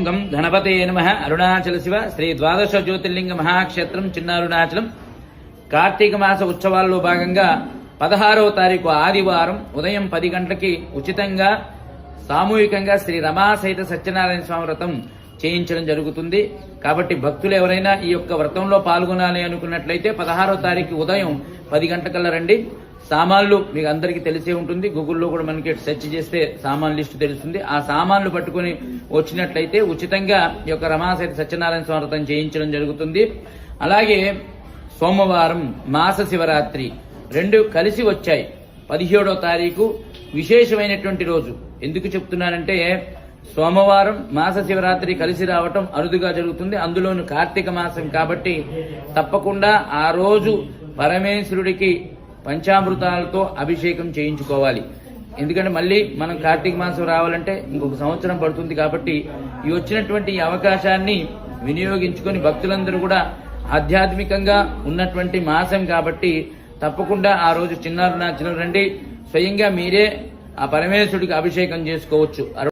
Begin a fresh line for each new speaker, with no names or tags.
గం గణపతే నమః. అరుణాచల శివ శ్రీ ద్వాదశ జ్యోతిర్లింగ మహాక్షేత్రం చిన్న అరుణాచలం. కార్తీక మాస ఉత్సవాల్లో భాగంగా 16వ తారీఖు ఆదివారం ఉదయం 10 గంటలకి ఉచితంగా సామూహికంగా శ్రీ రమాసహిత సత్యనారాయణ స్వామి వ్రతం చేయించడం జరుగుతుంది. కాబట్టి భక్తులు ఎవరైనా ఈ యొక్క వ్రతంలో పాల్గొనాలి అనుకున్నట్లయితే 16వ తారీఖు ఉదయం 10 గంటలకల్లా రండి. సామాన్లు మీకు అందరికీ తెలిసే ఉంటుంది, గూగుల్లో కూడా మనకి సెర్చ్ చేస్తే సామాన్ లిస్టు తెలుస్తుంది. ఆ సామాన్లు పట్టుకుని వచ్చినట్లయితే ఉచితంగా ఈ యొక్క రమాసహిత సత్యనారాయణ స్వామి వ్రతం చేయించడం జరుగుతుంది. అలాగే సోమవారం మాస శివరాత్రి 2 కలిసి వచ్చాయి. 17వ తారీఖు విశేషమైనటువంటి రోజు. ఎందుకు చెప్తున్నానంటే సోమవారం మాస శివరాత్రి కలిసి రావటం అరుదుగా జరుగుతుంది. అందులోను కార్తీక మాసం కాబట్టి తప్పకుండా ఆ రోజు పరమేశ్వరుడికి పంచామృతాలతో అభిషేకం చేయించుకోవాలి. ఎందుకంటే మళ్ళీ మనం కార్తీక మాసం రావాలంటే ఇంకొక సంవత్సరం పడుతుంది. కాబట్టి ఈ వచ్చినటువంటి ఈ అవకాశాన్ని వినియోగించుకొని భక్తులందరూ కూడా ఆధ్యాత్మికంగా ఉన్నటువంటి మాసం కాబట్టి తప్పకుండా ఆ రోజు చిన్న అరుణాచలం రండి. స్వయంగా మీరే ఆ పరమేశ్వరుడికి అభిషేకం చేసుకోవచ్చు.